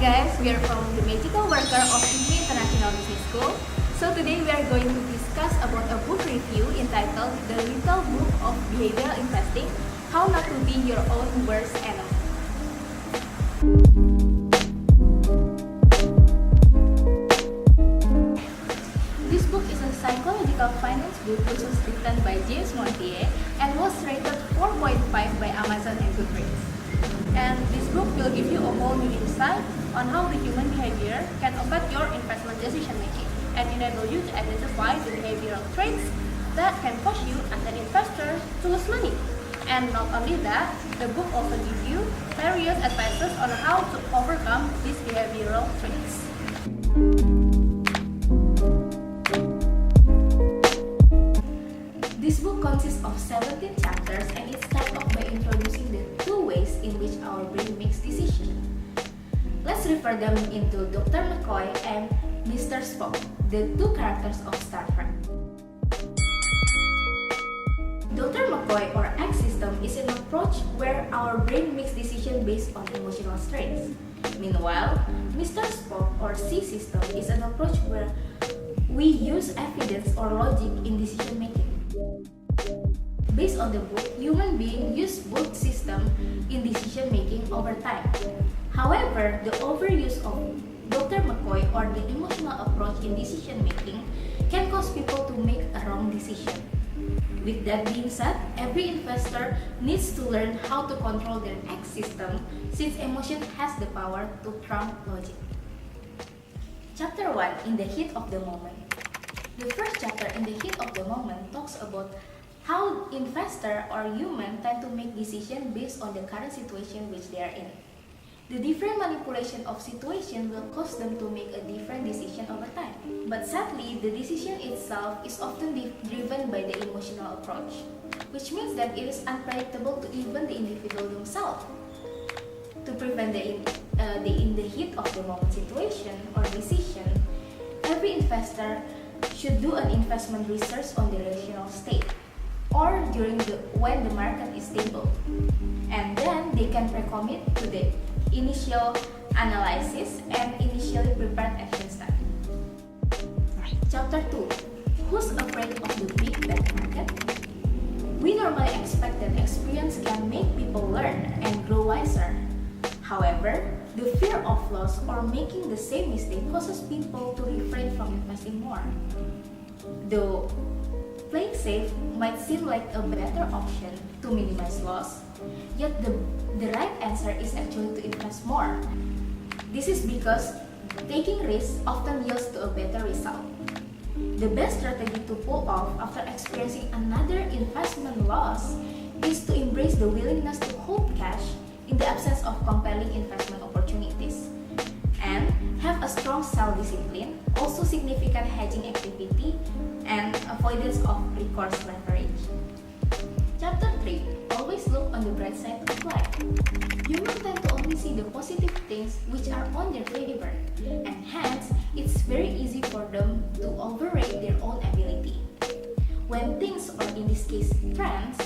guys, we are from the Magical Worker of INMI International Business School. So today we are going to discuss about a book review entitled The Little Book of Behavioral Investing, How Not to Be Your Own Worst Enemy. This book is a psychological finance book which was written by James Montier and was rated 4.5 by Amazon and Goodreads. And this book will give you a whole new insight on how the human behavior can affect your investment decision making and enable you to identify the behavioral traits that can cause you as an investor to lose money. And not only that, the book also gives you various advices on how to overcome these behavioral traits. This book consists of 17 chapters and it starts off by introducing the two ways in which our brain makes decisions. Let's refer them into Dr. McCoy and Mr. Spock, the two characters of Star Trek. Dr. McCoy or X system is an approach where our brain makes decisions based on emotional traits. Meanwhile, Mr. Spock or C system is an approach where we use evidence or logic in decision making. Based on the book, human beings use both systems in decision making over time. However, the overuse of Dr. McCoy or the emotional approach in decision making can cause people to make a wrong decision. With that being said, every investor needs to learn how to control their X system since emotion has the power to trump logic. Chapter 1, In the Heat of the Moment. The first chapter, In the Heat of the Moment, talks about how investors or humans tend to make decisions based on the current situation which they are in. The different manipulation of situation will cause them to make a different decision over time. But sadly, the decision itself is often driven by the emotional approach, which means that it is unpredictable to even the individual themselves. To prevent the in the heat of the moment situation or decision, every investor should do an investment research on the relational state or when the market is stable, and then they can pre-commit to the initial analysis and initially prepared action step. Chapter 2, Who's Afraid of the Big Bad Market? We normally expect that experience can make people learn and grow wiser. However, the fear of loss or making the same mistake causes people to refrain from investing more. Though playing safe might seem like a better option to minimize loss, yet the right answer is actually to invest more. This is because taking risks often yields to a better result. The best strategy to pull off after experiencing another investment loss is to embrace the willingness to hold cash in the absence of compelling investment opportunities, and have a strong self-discipline, also significant hedging activity, and avoidance of recourse leverage. Chapter 3, Always look on the bright side of life. Humans tend to only see the positive things which are on their favor, and hence, it's very easy for them to overrate their own ability. When things, or in this case trends,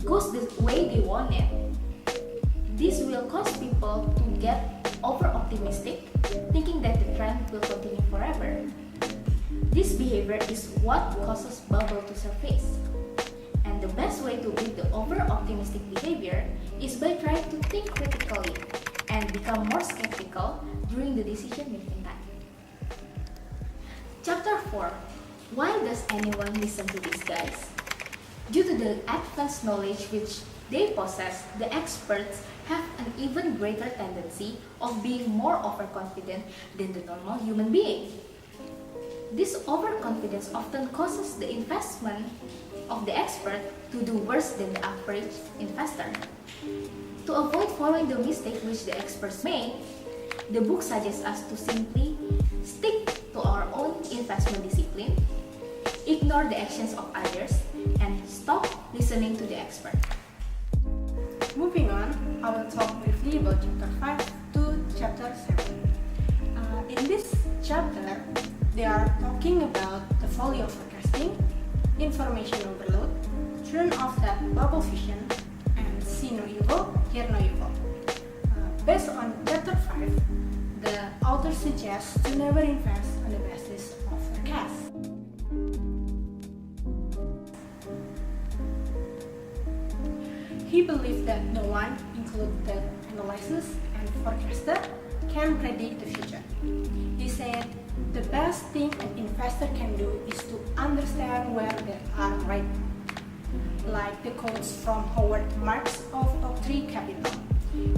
goes the way they want it, this will cause people to get over-optimistic, thinking that the trend will continue forever. This behavior is what causes bubble to surface. And the best way to beat the over-optimistic behavior is by trying to think critically and become more skeptical during the decision-making time. Chapter 4, Why does anyone listen to these guys? Due to the advanced knowledge which they possess, the experts have an even greater tendency of being more overconfident than the normal human being. This overconfidence often causes the investment of the expert to do worse than the average investor. To avoid following the mistake which the experts make, the book suggests us to simply stick to our own investment discipline, ignore the actions of others, and stop listening to the expert. Moving on, I will talk briefly about Chapter 5 to Chapter 7. In this chapter, they are talking about the folly of forecasting, information overload, turn off that bubble vision, and see no evil, hear no evil. Based on Chapter 5, the author suggests to never invest on the basis of forecasts. He believed that no one, including analysts and forecasters, can predict the future. He said, the best thing an investor can do is to understand where they are right now. Like the quotes from Howard Marks of Oaktree Capital,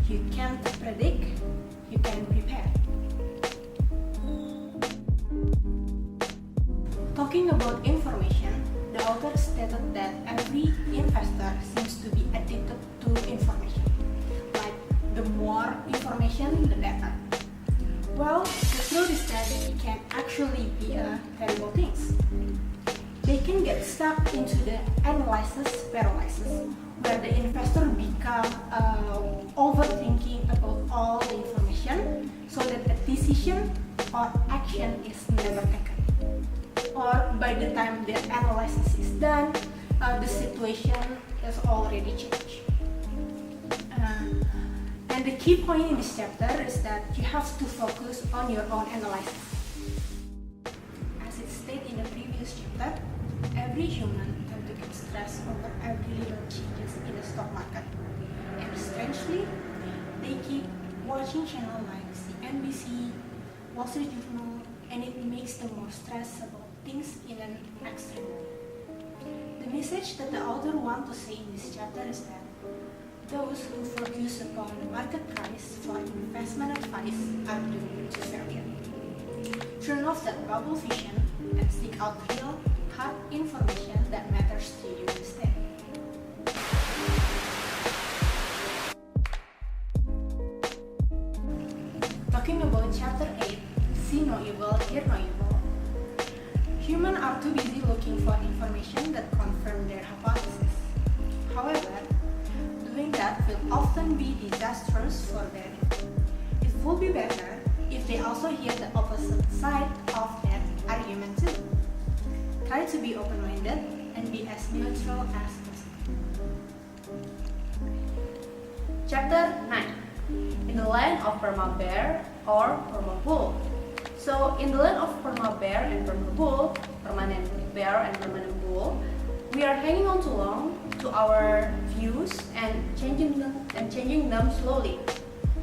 you can't predict, you can prepare. Talking about information, the author stated that every investor seems to be addicted to information. Like, the more information, the better. Well, the truth is that it can actually be a terrible thing. They can get stuck into the analysis paralysis, where the investor become overthinking about all the information, so that a decision or action is never taken. Or by the time the analysis is done, the situation is already changed. And the key point in this chapter is that you have to focus on your own analysis. As it stated in the previous chapter, every human tends to get stressed over every little changes in the stock market. And strangely, they keep watching channels like CNBC, Wall Street Journal, and it makes them more stressed about things in an extreme way. The message that the author wants to say in this chapter is that those who focus upon the market price for investment advice are doomed to failure. Turn off that bubble vision and seek out real, hard information that matters to you instead. Talking about chapter 8, See No Evil, Hear No Evil. Humans are too busy looking for information that confirm their hypothesis. However, doing that will often be disastrous for them. It would be better if they also hear the opposite side of that argument too. Try to be open-minded and be as neutral as possible. Chapter 9. In the land of Perma Bear or Perma Bull. So in the land of Perma Bear and Perma Bull, permanent bear and permanent bull, we are hanging on too long to our views and changing them slowly.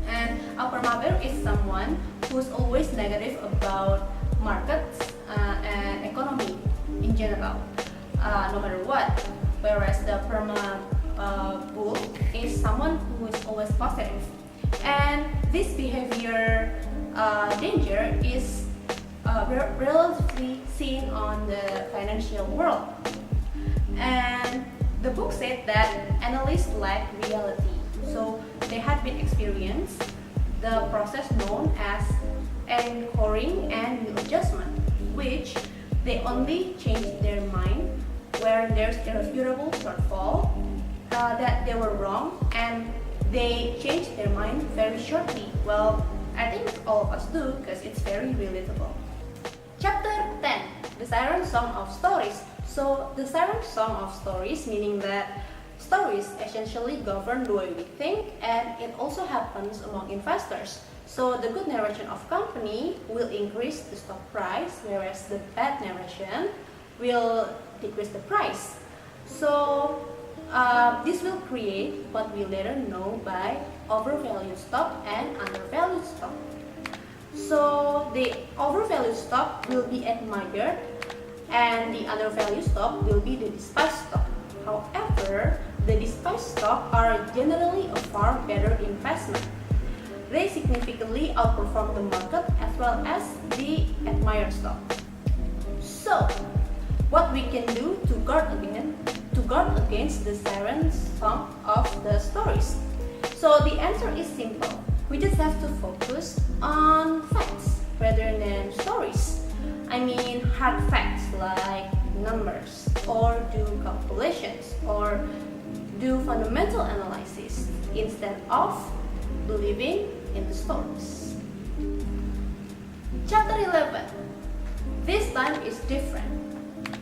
And a perma bear is someone who's always negative about markets and economy in general, no matter what. Whereas the perma bull is someone who is always positive. And this behavior danger is relatively seen on the financial world. And the book said that analysts lack reality, so they had been experienced the process known as anchoring and adjustment, which they only change their mind where there's irrefutable shortfall, that they were wrong, and they change their mind very shortly. Well, I think all of us do because it's very relatable. Chapter 10, The Siren Song of Stories. So the siren song of stories, meaning that stories essentially govern the way we think, and it also happens among investors. So the good narration of company will increase the stock price, whereas the bad narration will decrease the price. So this will create what we later know by overvalued stock and undervalued stock. So the overvalued stock will be admired, and the undervalued stock will be the despised stock. However, the despised stock are generally a far better investment. They significantly outperform the market as well as the admired stock. So, what we can do to guard against the siren song of the stories? So the answer is simple. We just have to focus on facts rather than stories. I mean hard facts like numbers, or do calculations, or do fundamental analysis instead of believing in the stories. Chapter 11. This time is different.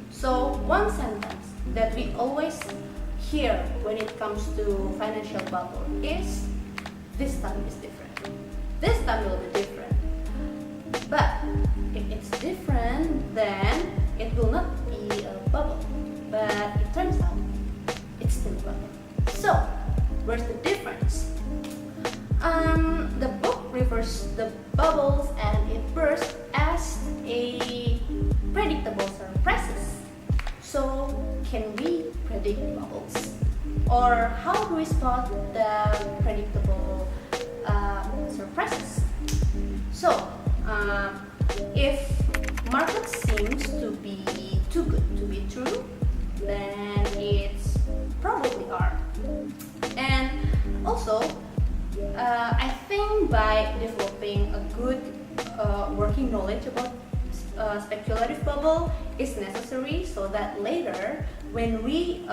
So one sentence that we always hear when it comes to financial bubble is, this time is different. This time will be different. But if it's different, then it will not be a bubble. But it turns out it's still a bubble. So, where's the difference? The book refers the bubbles and it bursts as a predictable surprises. So, can we predict bubbles? Or how do we spot the predictable surprises? So, if market seems to be too good to be true, then it's probably are. And also, I think by developing a good working knowledge about speculative bubble is necessary so that later when we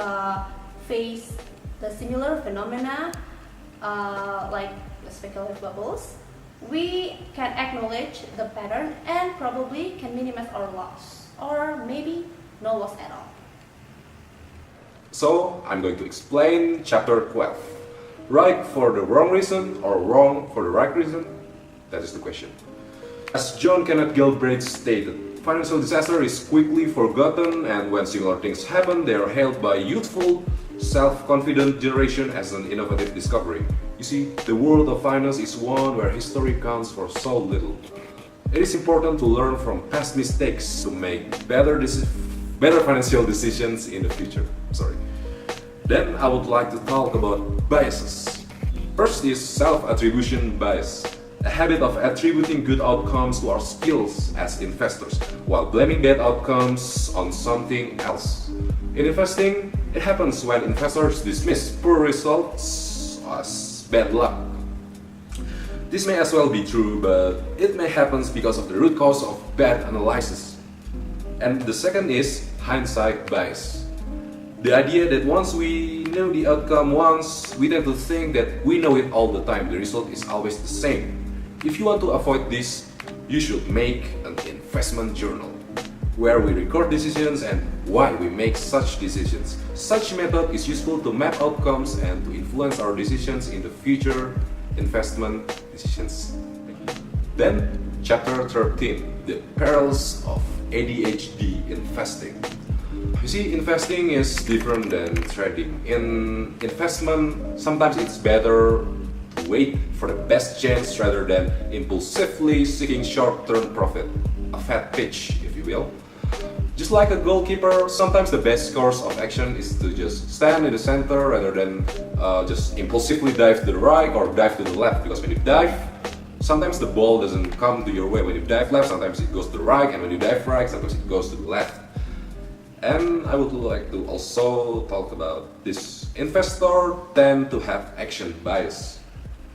face the similar phenomena like the speculative bubbles, we can acknowledge the pattern and probably can minimize our loss or maybe no loss at all. So I'm going to explain chapter 12. Right for the wrong reason or wrong for the right reason? That is the question. As John Kenneth Galbraith stated, financial disaster is quickly forgotten, and when similar things happen, they are hailed by youthful, self-confident generation as an innovative discovery. You see, the world of finance is one where history counts for so little. It is important to learn from past mistakes to make better financial decisions in the future. Then I would like to talk about biases. First is self-attribution bias, a habit of attributing good outcomes to our skills as investors, while blaming bad outcomes on something else. In investing, it happens when investors dismiss poor results as bad luck. This may as well be true, but it may happen because of the root cause of bad analysis. And the second is hindsight bias. The idea that once we know the outcome once, we tend to think that we know it all the time. The result is always the same. If you want to avoid this, you should make an investment journal where we record decisions and why we make such decisions. Such method is useful to map outcomes and to influence our decisions in the future investment decisions. Then, chapter 13, the perils of ADHD investing. You see, investing is different than trading. In investment, sometimes it's better to wait for the best chance rather than impulsively seeking short-term profit, a fat pitch, if you will. Just like a goalkeeper, sometimes the best course of action is to just stand in the center rather than just impulsively dive to the right or dive to the left, because when you dive, sometimes the ball doesn't come to your way. When you dive left, sometimes it goes to the right, and when you dive right, sometimes it goes to the left. And I would like to also talk about this. Investors tend to have action bias,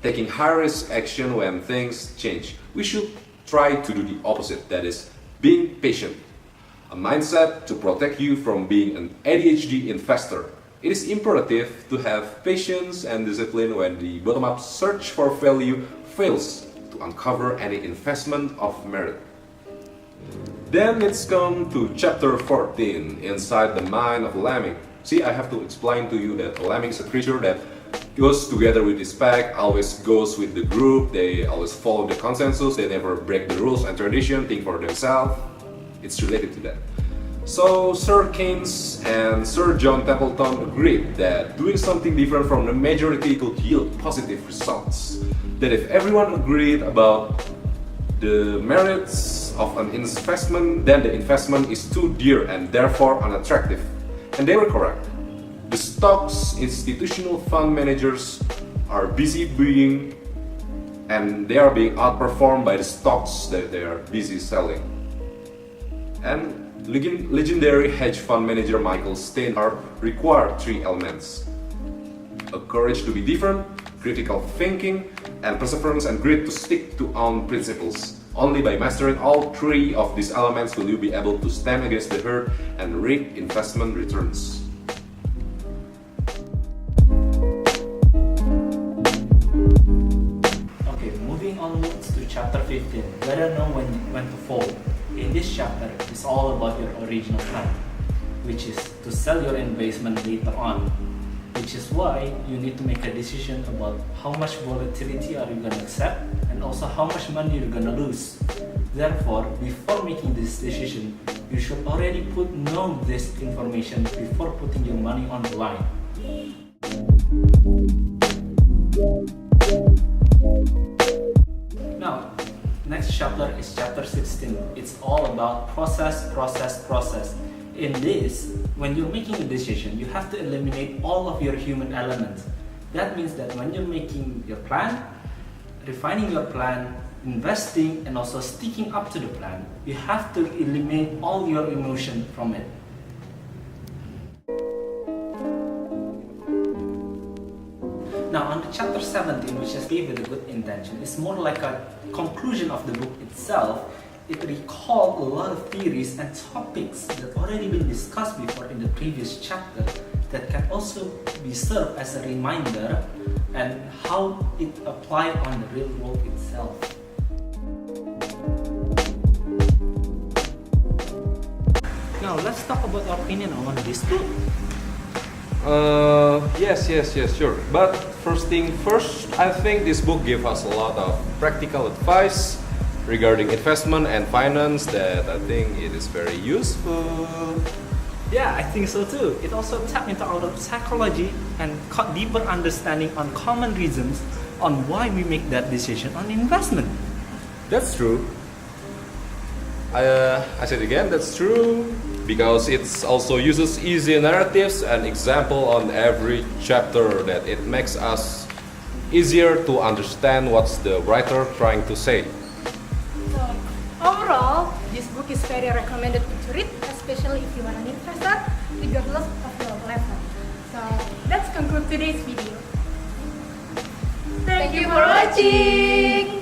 taking high-risk action when things change. We should try to do the opposite, that is, being patient. A mindset to protect you from being an ADHD investor. It is imperative to have patience and discipline when the bottom-up search for value fails to uncover any investment of merit. Then it's come to chapter 14, Inside the Mind of a Lemming. See, I have to explain to you that a lemming is a creature that goes together with its pack, always goes with the group, they always follow the consensus, they never break the rules and tradition, think for themselves. It's related to that. So Sir Keynes and Sir John Templeton agreed that doing something different from the majority could yield positive results. That if everyone agreed about the merits of an investment, then the investment is too dear and therefore unattractive. And they were correct. The stocks institutional fund managers are busy being, and they are being outperformed by the stocks that they are busy selling. And legendary hedge fund manager Michael Steinhardt required three elements: a courage to be different, critical thinking, and perseverance and grit to stick to own principles. Only by mastering all three of these elements will you be able to stand against the herd and reap investment returns. Okay, moving onwards to chapter 15, better know when to fold. In this chapter, it's all about your original plan, which is to sell your investment later on, which is why you need to make a decision about how much volatility are you going to accept and also how much money you're going to lose. Therefore, before making this decision, you should already know this information before putting your money on the line. Now, next chapter is chapter 16. It's all about process. In this, when you're making a decision, you have to eliminate all of your human elements. That means that when you're making your plan, refining your plan, investing, and also sticking up to the plan, you have to eliminate all your emotion from it. Now, on the chapter 17, which is gave with a good intention, it's more like a conclusion of the book itself. It recalled a lot of theories and topics that already been discussed before in the previous chapter that can also be served as a reminder and how it applied on the real world itself. Now, let's talk about our opinion on this book. Yes, sure. But first thing first, I think this book gives us a lot of practical advice regarding investment and finance that I think it is very useful. Yeah, I think so too. It also tapped into our psychology and got deeper understanding on common reasons on why we make that decision on investment. That's true. I said again, that's true, because it also uses easy narratives and example on every chapter that it makes us easier to understand what's the writer trying to say. So, overall, this book is very recommended to read, especially if you are an investor, regardless of your level. So, let's conclude today's video. Thank you for watching!